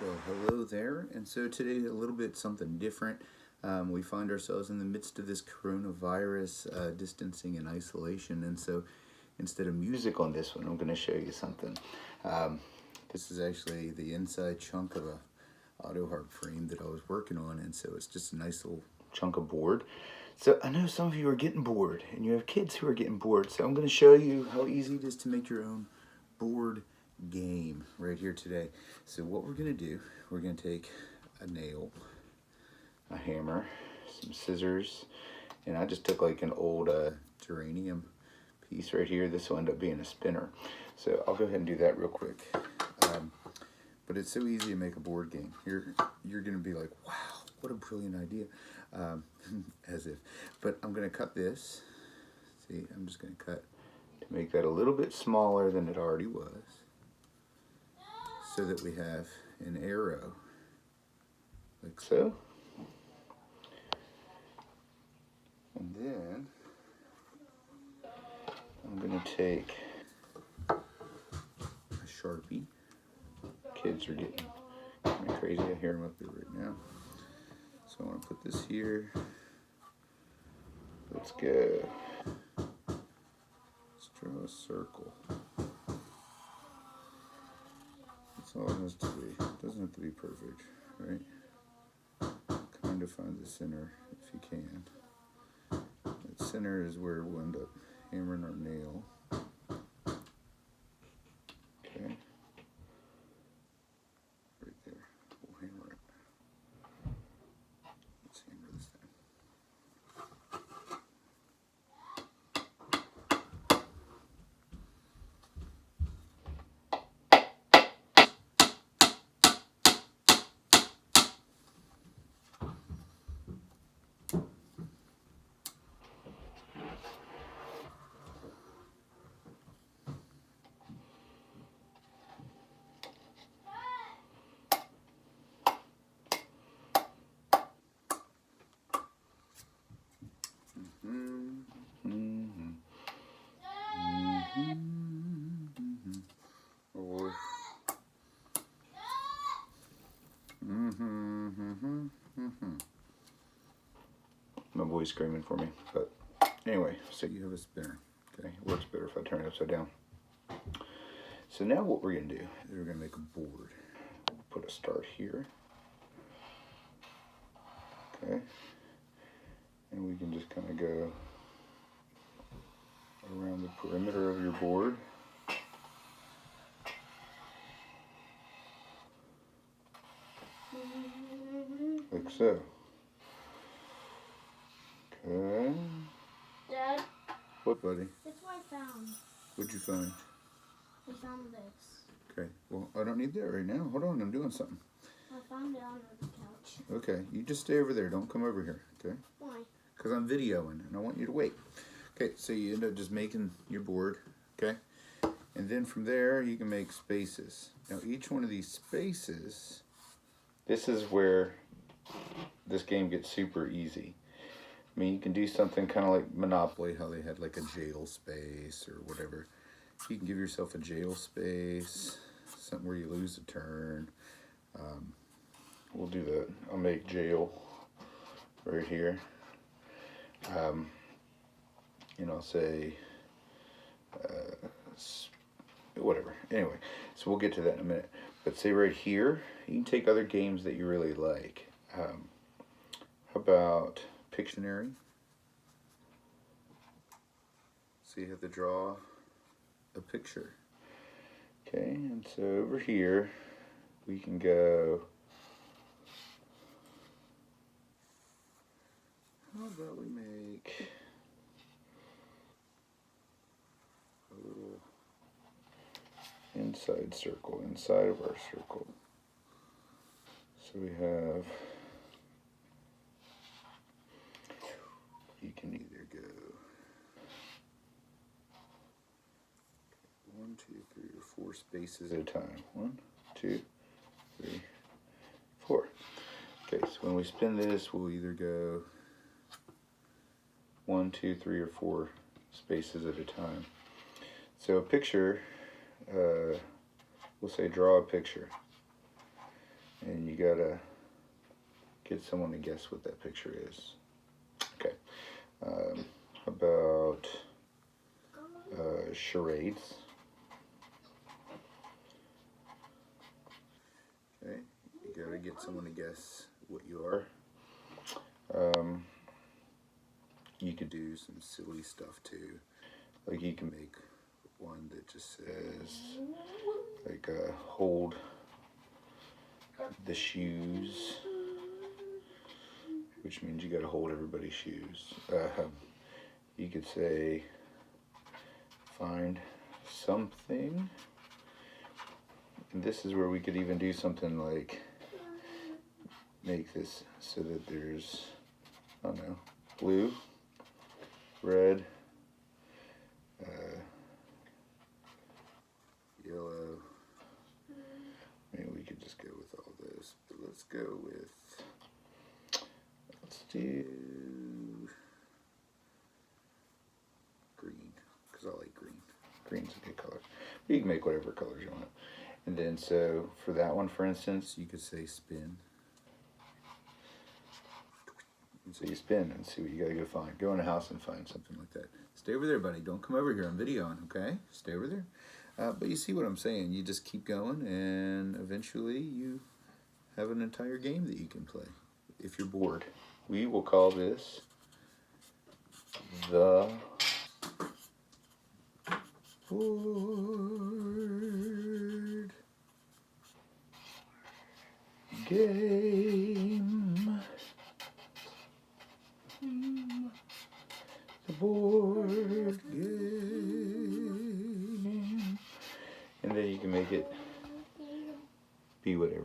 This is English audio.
Well, hello there. And so today, a little bit something different. We find ourselves in the midst of this coronavirus distancing and isolation. And so instead of music on this one, I'm going to show you something. This is actually the inside chunk of a Autoharp frame that I was working on. And so it's just a nice little chunk of board. So I know some of you are getting bored and you have kids who are getting bored. So I'm going to show you how easy it is to make your own board game right here today. So what we're going to do, we're going to take a nail, a hammer, some scissors, and I just took like an old geranium piece right here. This will end up being a spinner. So I'll go ahead and do that real quick. But it's so easy to make a board game. You're going to be like, wow, what a brilliant idea. As if. But I'm going to cut this. See, I'm just going to cut to make that a little bit smaller than it already was, so that we have an arrow, like so. And then I'm going to take a Sharpie. Kids are getting kind of crazy. I hear them up there right now. So I want to put this here. Let's go. Let's draw a circle. That's all it has to be. It doesn't have to be perfect, right? Kind of find the center if you can. That center is where we'll end up hammering our nail. Okay. Right there. We'll hammer it. Let's hammer this down. My boy's screaming for me, but anyway, so you have a spinner. Okay, it works better if I turn it upside down. So now what we're gonna do is we're gonna make a board. Put a start here. Okay, and we can just kind of go around the perimeter of your board. Like so. Okay. Dad? What, buddy? That's what I found. What'd you find? I found this. Okay, well, I don't need that right now. Hold on, I'm doing something. I found it under the couch. Okay, you just stay over there. Don't come over here, okay? Why? Because I'm videoing and I want you to wait. Okay, so you end up just making your board, okay? And then from there, you can make spaces. Now, each one of these spaces, this is where this game gets super easy. I mean, you can do something kind of like Monopoly, how they had like a jail space or whatever. You can give yourself a jail space, something where you lose a turn. We'll do that. I'll make jail right here. And I'll say, whatever. Anyway, so we'll get to that in a minute. But say right here, you can take other games that you really like. How about Pictionary? So you have to draw a picture. Okay, and so over here, we can go, how about we make a little inside circle, inside of our circle. So we have, you can either go 1, 2, 3, or 4 spaces at a time. 1, 2, 3, 4. Okay, so when we spin this, we'll either go 1, 2, 3, or 4 spaces at a time. So a picture, we'll say draw a picture. and you gotta get someone to guess what that picture is. Okay. How about charades? Okay, you gotta get someone to guess what you are. You could do some silly stuff too. Like you can make one that just says, like, hold the shoes, which means you gotta hold everybody's shoes. You could say, find something. And this is where we could even do something like make this so that there's, I don't know, blue, red, yellow. Maybe we could just go with all this, but let's go with, let's do green, because I like green. Green's a good color. You can make whatever colors you want. And then so for that one, for instance, you could say spin. And so you spin and see what you gotta go find. Go in a house and find something like that. Stay over there, buddy. Don't come over here. I'm videoing, okay? Stay over there. But you see what I'm saying. You just keep going, and eventually you have an entire game that you can play if you're bored. We will call this the board game. The board game. And then you can make it be whatever.